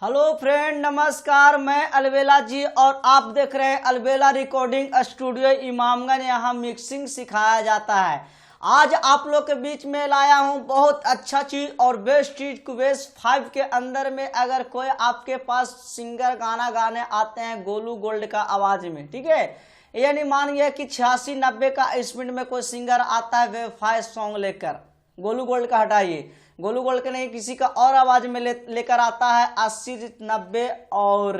Hello friend, नमस्कार। मैं अलबेला जी और आप देख रहे हैं अलबेला रिकॉर्डिंग स्टूडियो इमामगंज। यहाँ मिक्सिंग सिखाया जाता है। आज आप लोग के बीच में लाया हूँ बहुत अच्छा चीज और बेस्ट चीज। क्वेस 5 के अंदर में अगर कोई आपके पास सिंगर गाना गाने आते हैं गोलू गोल्ड का आवाज में, ठीक है, यानी मानिए कि 86-90 का स्पीड में कोई सिंगर आता है वेब सॉन्ग लेकर, गोलू गोल्ड का हटाइए, गोलू गोल्ड के नहीं किसी का और आवाज में लेकर आता है 80-90 और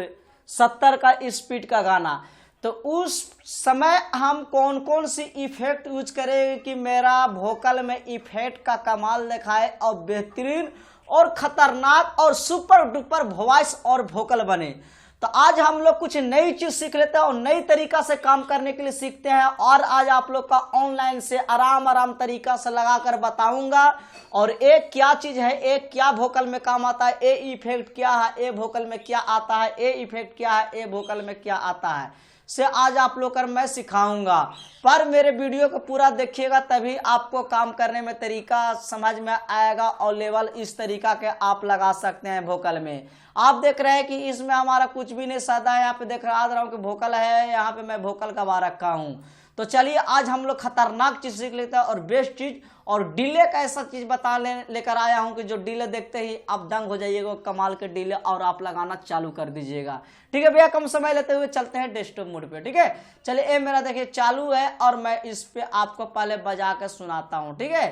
70 का स्पीड का गाना, तो उस समय हम कौन कौन सी इफेक्ट यूज करें कि मेरा वोकल में इफेक्ट का कमाल दिखाए और बेहतरीन और खतरनाक और सुपर डुपर वॉइस और वोकल बने। तो आज हम लोग कुछ नई चीज सीख लेते हैं और नई तरीका से काम करने के लिए सीखते हैं। और आज आप लोग का ऑनलाइन से आराम तरीका से लगाकर बताऊंगा। और एक क्या चीज है, एक क्या वोकल में काम आता है, ए इफेक्ट क्या है, ए वोकल में क्या आता है, ए इफेक्ट क्या है, ए वोकल में क्या आता है, से आज आप लोग मैं सिखाऊंगा। पर मेरे वीडियो को पूरा देखिएगा तभी आपको काम करने में तरीका समझ में आएगा और लेवल इस तरीका के आप लगा सकते हैं वोकल में। आप देख रहे हैं कि इसमें हमारा कुछ भी नहीं सादा है। यहाँ पे देख रहा हूँ कि वोकल है, यहाँ पे मैं वोकल गवा रखा हूँ। तो चलिए आज हम लोग खतरनाक चीज सीख लेते हैं और बेस्ट चीज और डिले का ऐसा चीज बता लेकर आया हूं कि जो डिले देखते ही आप दंग हो जाइएगा, कमाल के डिले, और आप लगाना चालू कर दीजिएगा। ठीक है भैया, कम समय लेते हुए चलते हैं डेस्कटॉप मोड पे। ठीक है, चलिए ये मेरा देखिए चालू है और मैं इस पे आपको पहले बजा के सुनाता हूँ। ठीक है,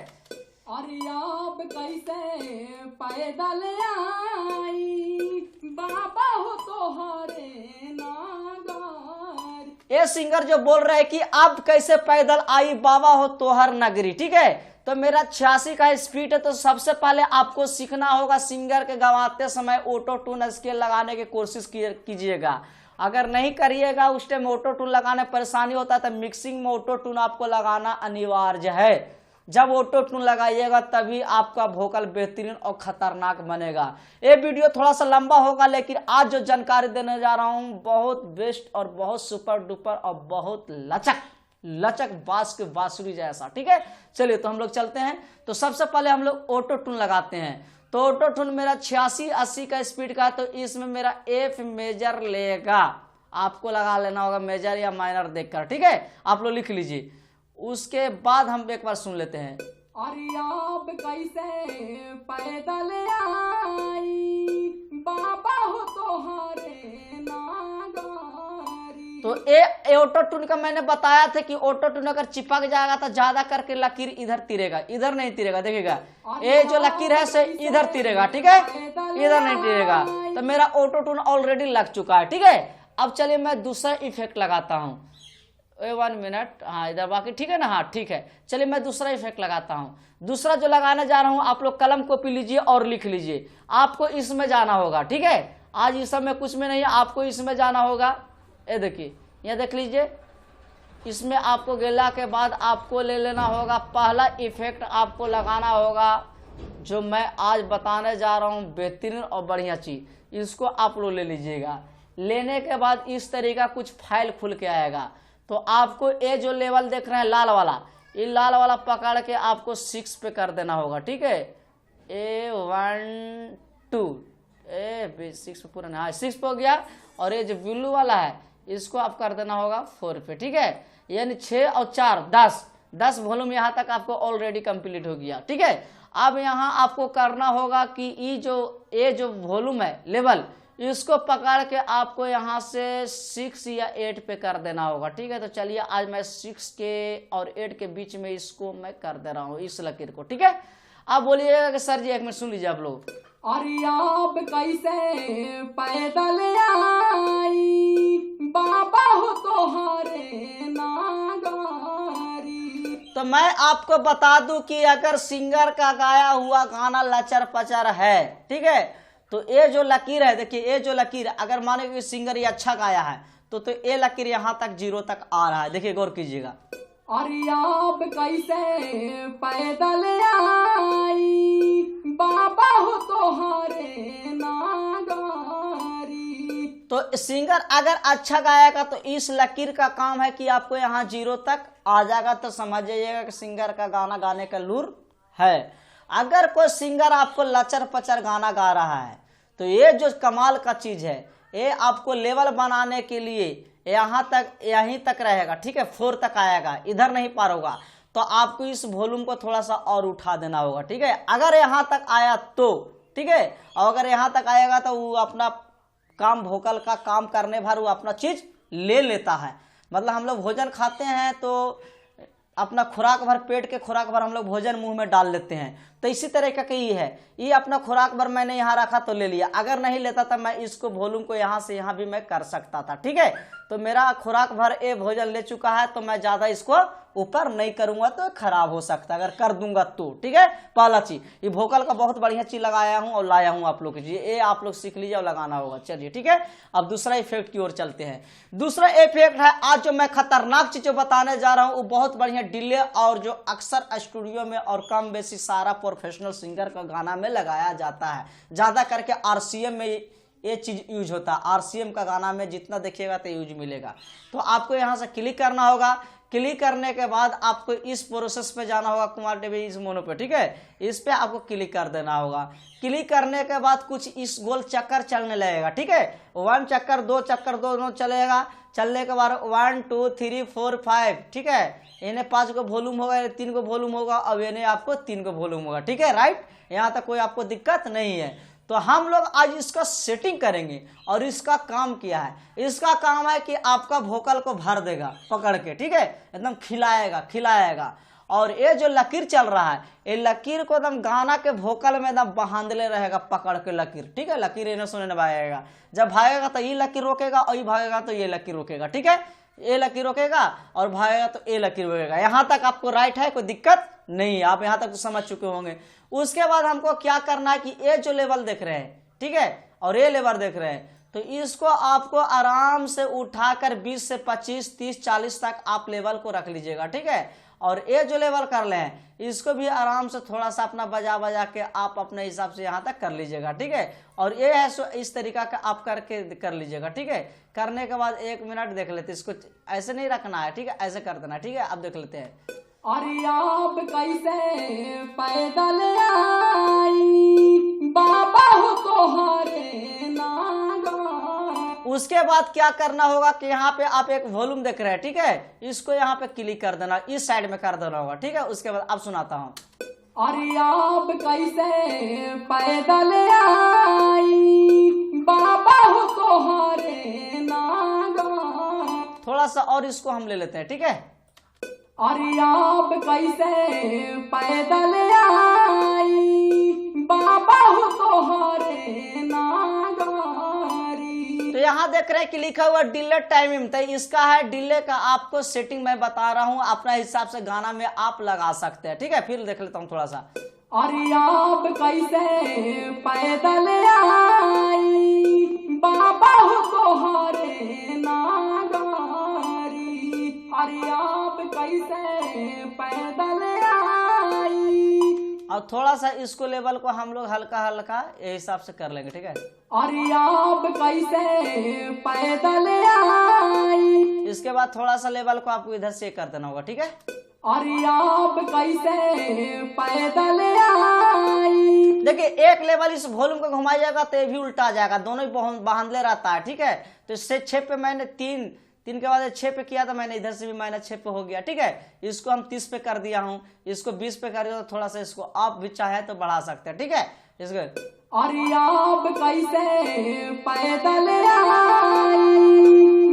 अरे आप कैसे पैदल आई बाबा हो तोहरे नागार। ये सिंगर जो बोल रहे हैं कि आप कैसे पैदल आई बाबा हो तोहर नगरी। ठीक है, तो मेरा 86 का स्पीड है, तो सबसे पहले आपको सीखना होगा सिंगर के गवाते समय ऑटो ट्यून स्केल लगाने की कोशिश कीजिएगा। अगर नहीं करिएगा उस टाइम ऑटो ट्यून लगाने परेशानी होता है, तो मिक्सिंग में ऑटो ट्यून आपको लगाना अनिवार्य है। जब ऑटो ट्यून लगाइएगा तभी आपका वोकल बेहतरीन और खतरनाक बनेगा। ये वीडियो थोड़ा सा लंबा होगा, लेकिन आज जो जानकारी देने जा रहा हूं बहुत बेस्ट और बहुत सुपर डुपर और बहुत लचक बास के बांसुरी जैसा। ठीक है, चलिए तो हम लोग चलते हैं। तो सबसे पहले हम लोग ऑटो ट्यून लगाते हैं। तो ऑटो ट्यून मेरा 86-80 का स्पीड का, तो इसमें मेरा एफ मेजर लेगा। आपको लगा लेना होगा मेजर या माइनर देखकर। ठीक है, आप लोग लिख लीजिए। उसके बाद हम एक बार सुन लेते हैं। अरे आप कैसे पैदल आई बाबा हो तोहरे नागारी। तो ये ऑटो ट्यून का मैंने बताया था कि ऑटो ट्यून अगर चिपक जाएगा तो ज्यादा करके लकीर इधर तिरेगा, इधर नहीं तिरेगा। देखिएगा ये जो लकीर है से इधर तिरेगा। ठीक है, इधर नहीं तिरेगा। तो मेरा ऑटो ट्यून ऑलरेडी लग चुका है। ठीक है, अब चलिए मैं दूसरा इफेक्ट लगाता हूँ। 1 मिनट, हाँ इधर बाकी ठीक है ना। हाँ ठीक है, चलिए मैं दूसरा इफेक्ट लगाता हूँ। दूसरा जो लगाने जा रहा हूँ, आप लोग कलम कॉपी लीजिए और लिख लीजिए। आपको इसमें जाना होगा। ठीक है, आज इस समय कुछ में नहीं, आपको इसमें जाना होगा। ये देखिए, ये देख लीजिए। इसमें आपको गेला के बाद आपको ले लेना होगा, पहला इफेक्ट आपको लगाना होगा जो मैं आज बताने जा रहा हूँ, बेहतरीन और बढ़िया चीज। इसको आप लोग ले लीजिएगा। लेने के बाद इस तरीका कुछ फाइल खुल के आएगा। तो आपको ये जो लेवल देख रहे हैं लाल वाला, ये लाल वाला पकड़ के आपको 6 पे कर देना होगा। ठीक है, A1 2 6 पे पूरा ना, 6 पे हो गया। और ये जो ब्लू वाला है इसको आप कर देना होगा 4 पे। ठीक है, यानी 6 और 4 10 वॉल्यूम यहाँ तक आपको ऑलरेडी कंप्लीट हो गया। ठीक है, अब यहाँ आपको करना होगा कि ये जो वॉल्यूम है लेवल, इसको पकड़ के आपको यहाँ से 6 या 8 पे कर देना होगा। ठीक है, तो चलिए आज मैं 6 के और 8 के बीच में इसको मैं कर दे रहा हूँ, इस लकीर को। ठीक है, आप बोलिएगा कि सर जी एक मिनट सुन लीजिए आप लोग। अरे आप कैसे पैदल आई बाबा हो तोहरे नागारी। तो मैं आपको बता दूं कि अगर सिंगर का गाया हुआ गाना लचर पचर है, ठीक है, तो ये जो लकीर है, देखिए ये जो लकीर, अगर माने कि सिंगर ये अच्छा गाया है तो ये लकीर यहाँ तक 0 तक आ रहा है। देखिए गौर कीजिएगा। अरे आप कैसे पैदल आई बाबा हो तोहरे नागारी। तो सिंगर अगर अच्छा गाएगा तो इस लकीर का काम है कि आपको यहाँ 0 तक आ जाएगा। तो समझ जाइएगा कि सिंगर का गाना गाने का लूर है। अगर कोई सिंगर आपको लचर पचर गाना गा रहा है तो ये जो कमाल का चीज है, ये आपको लेवल बनाने के लिए यहाँ तक, यहीं तक रहेगा, ठीक है, 4 तक आएगा, इधर नहीं पार होगा। तो आपको इस वॉल्यूम को थोड़ा सा और उठा देना होगा, ठीक है, अगर यहाँ तक आया तो, ठीक है। और अगर यहाँ तक आएगा तो वो अपना काम, वोकल का काम करने भर वो अपना चीज ले लेता है। मतलब हम लोग भोजन खाते हैं तो अपना खुराक भर, पेट के खुराक भर हम लोग भोजन मुंह में डाल लेते हैं, तो इसी तरह का ये है, ये अपना खुराक भर मैंने यहाँ रखा तो ले लिया, अगर नहीं लेता था मैं इसको वॉल्यूम को यहाँ से यहाँ भी मैं कर सकता था, ठीक है। तो मेरा खुराक भर ये भोजन ले चुका है, तो मैं ज्यादा इसको ऊपर नहीं करूंगा तो खराब हो सकता है, अगर कर दूंगा तो, ठीक है। पहला चीज, ये वोकल का बहुत बढ़िया चीज लगाया हूं और लाया हूं आप लोग के लिए, ये आप लोग सीख लीजिए और लगाना होगा। चलिए ठीक है, अब दूसरा इफेक्ट की ओर चलते हैं। दूसरा इफेक्ट है, आज जो मैं खतरनाक चीज बताने जा रहा हूं वो बहुत बढ़िया डिले, और जो अक्सर स्टूडियो में और कम बेसी सारा प्रोफेशनल सिंगर का गाना में लगाया जाता है, ज्यादा करके आरसीएम में ये चीज यूज होता है। आरसीएम का गाना में जितना देखिएगा तो यूज मिलेगा। तो आपको यहाँ से क्लिक करना होगा, क्लिक करने के बाद आपको इस प्रोसेस पे जाना होगा, कुमार टीवी इस मोनो पे, ठीक है, इस पे आपको क्लिक कर देना होगा। क्लिक करने के बाद कुछ इस गोल चक्कर चलने लगेगा, ठीक है, 1 चक्कर 2 चक्कर दोनों चलेगा। चलने के बाद 1 2 3 4 5, ठीक है, इन्हें 5 को वॉल्यूम होगा, 3 को वॉल्यूम होगा, अब इन्हें आपको 3 को वॉल्यूम होगा, ठीक है, राइट। यहाँ तक कोई आपको दिक्कत नहीं है। तो हम लोग आज इसका सेटिंग करेंगे, और इसका काम क्या है, इसका काम है कि आपका वोकल को भर देगा पकड़ के, ठीक है, एकदम खिलाएगा खिलाएगा। और ये जो लकीर चल रहा है, ये लकीर को एकदम गाना के वोकल में एकदम बांधले रहेगा पकड़ के लकीर, ठीक है, लकीर इन्हें सुनने में भागेगा, जब भागेगा तो ये लकीर रोकेगा, और ये भागेगा तो ये लकीर रोकेगा, ठीक है, ये लकीर रोकेगा और भागेगा तो ये लकीर रोकेगा। यहाँ तक आपको राइट है, कोई दिक्कत नहीं है, आप यहाँ तक तो समझ चुके होंगे। उसके बाद हमको क्या करना है कि ये जो लेवल देख रहे हैं, ठीक है, और ये लेवल देख रहे हैं, तो इसको आपको आराम से उठाकर 20 से 25 30 40 तक आप लेवल को रख लीजिएगा, ठीक है। और ये जो लेवल कर ले हैं, इसको भी आराम से थोड़ा सा अपना बजा बजा के आप अपने हिसाब से यहाँ तक कर लीजिएगा, ठीक है। और ये है सो इस तरीका का आप करके कर लीजिएगा, ठीक है। करने के बाद 1 मिनट देख लेते, इसको ऐसे नहीं रखना है, ठीक है, ऐसे कर देना, ठीक है। अब देख लेते हैं, अरे आप कैसे पैदल आई, बाबा हो तोहारे नागा। उसके बाद क्या करना होगा कि यहाँ पे आप एक वॉल्यूम देख रहे हैं, ठीक है, इसको यहाँ पे क्लिक कर देना, इस साइड में कर देना होगा, ठीक है। उसके बाद अब सुनाता हूँ, अरे आप कैसे पैदल आई, बाबा हो तोहारे नागा। थोड़ा सा और इसको हम ले लेते हैं, ठीक है। अरे आप कैसे पैदल आई, बाबा हो तोहारे नागारी। तो यहाँ देख रहे हैं कि लिखा हुआ डिले टाइमिंग, तो इसका है डिले का आपको सेटिंग मैं बता रहा हूँ, अपना हिसाब से गाना में आप लगा सकते हैं, ठीक है। फिर देख लेता हूँ थोड़ा सा, अरे आप कैसे पैदल आई, बाबा हो तोहारे नागारी। अरे आप कैसे पैदल आई। और थोड़ा सा इसको लेवल को हम लोग हल्का हल्का ये हिसाब से कर लेंगे, ठीक है। अरे आप कैसे पैदल आई। इसके बाद थोड़ा सा लेवल को आपको इधर से कर देना होगा, ठीक है। अरे आप कैसे पैदल आई। देखिए एक लेवल इस वॉल्यूम को घुमाइएगा तो ये भी उल्टा आ जाएगा, दोनों ही बांधले रहता है, ठीक है। तो इससे 6 पे मैंने 3 के बाद 6 पे किया था मैंने, इधर से भी मैंने 6 पे हो गया, ठीक है। इसको हम 30 पे कर दिया हूँ, इसको 20 पे कर दिया, तो थोड़ा सा इसको आप भी चाहे तो बढ़ा सकते हैं, ठीक है। इसको अरे आप कैसे पैदल आई,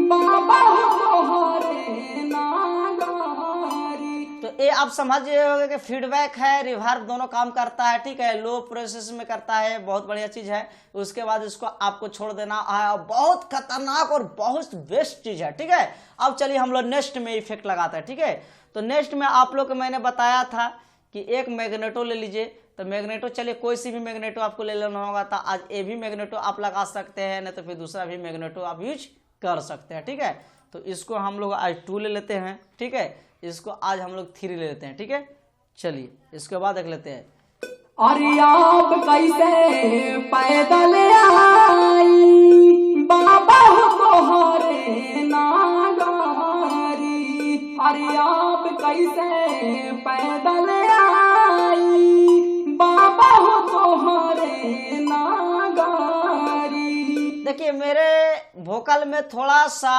बाबा हो तोहारे नागारी। तो ये आप समझ गए होंगे कि फीडबैक है, रिवर्ब दोनों काम करता है, ठीक है। लो प्रोसेस में करता है, बहुत बढ़िया चीज है। उसके बाद इसको आपको छोड़ देना है, बहुत खतरनाक और बहुत बेस्ट चीज है, ठीक है। अब चलिए हम लोग नेक्स्ट में इफेक्ट लगाते हैं, ठीक है। तो नेक्स्ट में आप लोग को मैंने बताया था कि एक मैग्नेटो ले लीजिए, तो मैग्नेटो चलिए कोई सी भी मैग्नेटो आपको ले लेना होगा, तो आज ये भी मैग्नेटो आप लगा सकते हैं, नहीं तो फिर दूसरा भी मैग्नेटो आप यूज कर सकते हैं, ठीक है। तो इसको हम लोग आज 2 ले लेते हैं, ठीक है। इसको आज हम लोग 3 ले लेते हैं, ठीक है। चलिए इसके बाद देख लेते हैं, अरे आप कैसे पैदल आई, बाबा हो तोहारे नागारी। अरे आप कैसे पैदल आई, बाबा हो तोहारे नागारी। देखिए मेरे वोकल में थोड़ा सा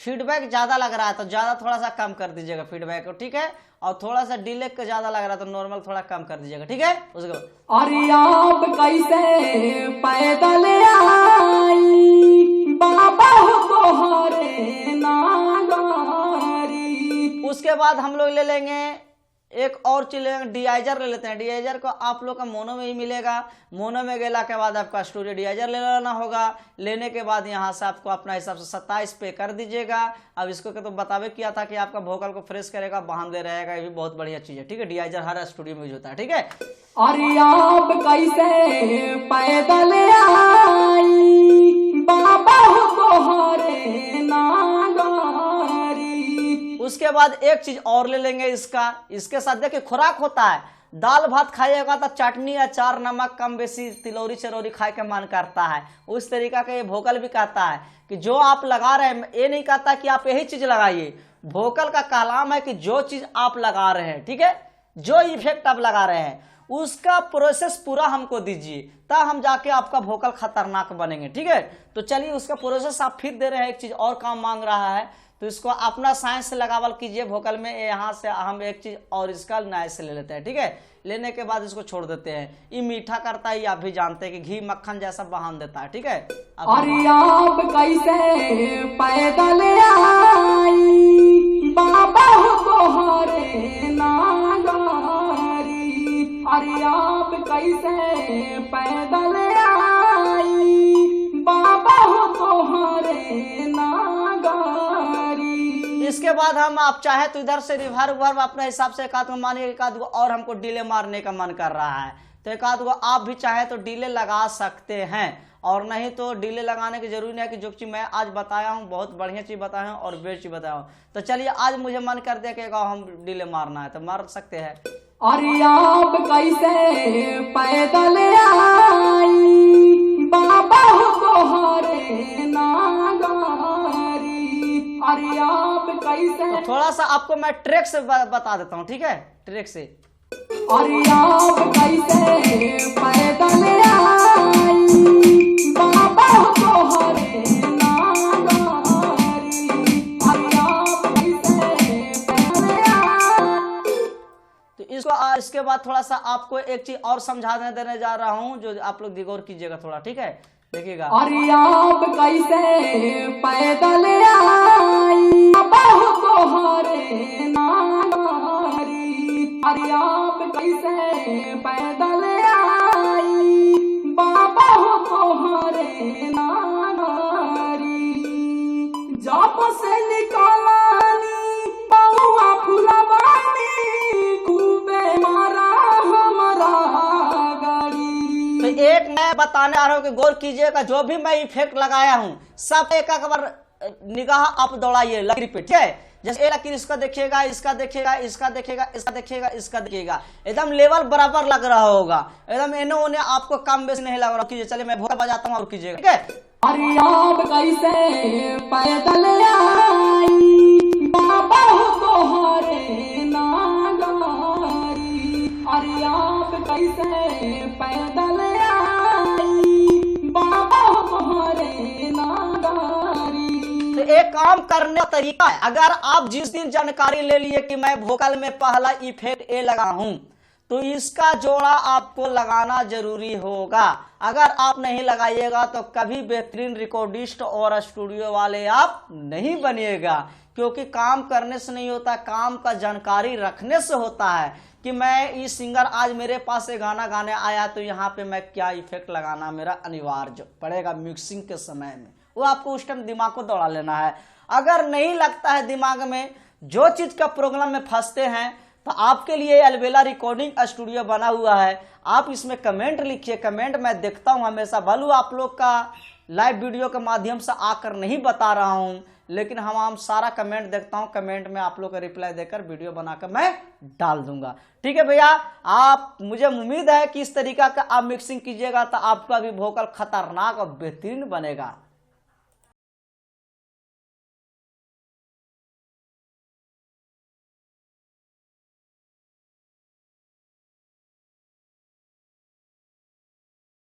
फीडबैक ज़्यादा लग रहा है तो ज़्यादा थोड़ा सा कम कर दीजिएगा फीडबैक को, ठीक है। और थोड़ा सा डिले का ज़्यादा लग रहा है तो नॉर्मल थोड़ा कम कर दीजिएगा, ठीक है। उसके बाद अरे आप कैसे पैदल आई बाबा तोहरे नागारी। उसके बाद हम लोग ले लेंगे एक और चीज लेंगे, डिआइजर ले लेते हैं। डिआइजर को आप लोग का मोनो में ही मिलेगा। मोनो में गेला के बाद आपका स्टूडियो डिआइजर ले लेना होगा। लेने के बाद यहाँ से आपको अपना हिसाब से 27 पे कर दीजिएगा। अब इसको तो बतावे किया था कि आपका वोकल को फ्रेश करेगा, बांधे रहेगा, ये भी बहुत बढ़िया चीज है, ठीक है। डिआइजर हर स्टूडियो में यूज होता है, ठीक है। अरे आप कैसे पैदल आई बाबा तोहरे नागारी। उसके बाद एक चीज और ले लेंगे इसके साथ देखिए खुराक होता है। दाल भात खाइएगा तो चटनी अचार नमक कम बेसी तिलौरी चरौरी खाए के मन करता है। उस तरीका का ये वोकल भी कहता है कि जो आप लगा रहे हैं, ये नहीं कहता कि आप यही चीज लगाइए। वोकल का कलाम है कि जो चीज आप लगा रहे हैं, ठीक है, जो इफेक्ट आप लगा रहे हैं उसका प्रोसेस पूरा हमको दीजिए, तब हम जाके आपका वोकल खतरनाक बनेंगे, ठीक है। तो चलिए उसका प्रोसेस आप फिर दे रहे हैं। एक चीज और काम मांग रहा है तो इसको अपना साइंस से लगावल कीजिए वोकल में। यहाँ से हम एक चीज और इसका नया से ले लेते हैं, ठीक है। लेने के बाद इसको छोड़ देते हैं। ये मीठा करता है, ये आप भी जानते हैं कि घी मक्खन जैसा बहान देता है, ठीक है। अरे आप कैसे पैदल आई बाबा तोहरे नागारी। अरे आप कैसे पैदल आई बाबा तोहरे नागारी। इसके बाद हम आप चाहे तो इधर से रिवर्ब अपने हिसाब से एकाध को मानिए, एकाध और हमको डिले मारने का मन कर रहा है तो एकाध को आप भी चाहे तो डिले लगा सकते हैं, और नहीं तो डिले लगाने की जरूरी नहीं है कि जो चीज मैं आज बताया हूँ बहुत बढ़िया चीज बताया हूँ और बेस्ट चीज बताया हूँ। तो चलिए आज मुझे मन कर दिया कि हम डिले मारना है तो मार सकते हैं। अरे आप कैसे पैदल आई बाबा तोहरे नागारी। अरे आप कैसे तो थोड़ा सा आपको मैं ट्रैक से बता देता हूँ, ठीक है, ट्रैक से। अरे आप कैसे पैदल आई बाबा तोहरे नागारी। अरे आप कैसे पैदल आई। तो इसके बाद थोड़ा सा आपको एक चीज और समझाने देने जा रहा हूँ जो आप लोग गौर कीजिएगा थोड़ा, ठीक है, देखिएगा। अरे आप कैसे पैदल आई बाबा तोहरे नागारी। अरे आप कैसे पैदल आई बाबा तोहरे नागारी। जब से निकालानी बउआ फुलवानी खूबे मारा हमारा गाड़ी। तो एक मैं बताने आ रहा हूँ कि गौर कीजिएगा, जो भी मैं इफेक्ट लगाया हूँ सब एक बार निगाह आप दौड़ाइए लकीर पे, ठीक है। जैसे एक लकीर इसका देखिएगा, इसका देखिएगा, इसका देखिएगा, इसका देखिएगा, इसका देखिएगा, एकदम लेवल बराबर लग रहा होगा, एकदम इन्हें उन्हें आपको कम बेस नहीं लग रहा। कीजिए, चलिए मैं वोकल बजाता हूँ और कीजिएगा, ठीक है। अरे आप कैसे पैदल आई बाबा तोहरे नागारी। अरे आप कैसे पैदल आई बाबा तोहरे नागारी। तो एक काम करने का तरीका है, अगर आप जिस दिन जानकारी ले लिए कि मैं वोकल में पहला इफेक्ट ए लगा हूं तो इसका जोड़ा आपको लगाना जरूरी होगा। अगर आप नहीं लगाइएगा तो कभी बेहतरीन रिकॉर्डिस्ट और स्टूडियो वाले आप नहीं बनिएगा, क्योंकि काम करने से नहीं होता, काम का जानकारी रखने से होता है कि मैं ये सिंगर आज मेरे पास से गाना गाने आया तो यहाँ पे मैं क्या इफेक्ट लगाना मेरा अनिवार्य पड़ेगा मिक्सिंग के समय में, वो आपको उस टाइम दिमाग को दौड़ा लेना है। अगर नहीं लगता है दिमाग में, जो चीज का प्रॉब्लम में फंसते हैं, तो आपके लिए अलबेला रिकॉर्डिंग स्टूडियो बना हुआ है। आप इसमें कमेंट लिखिए, कमेंट मैं देखता हूं हमेशा, भले आप लोग का लाइव वीडियो के माध्यम से आकर नहीं बता रहा हूं, लेकिन हम सारा कमेंट देखता हूं। कमेंट में आप लोग का रिप्लाई देकर वीडियो बनाकर मैं डाल दूंगा, ठीक है भैया। आप मुझे उम्मीद है कि इस तरीका का आप मिक्सिंग कीजिएगा तो आपका भी वोकल खतरनाक और बेहतरीन बनेगा।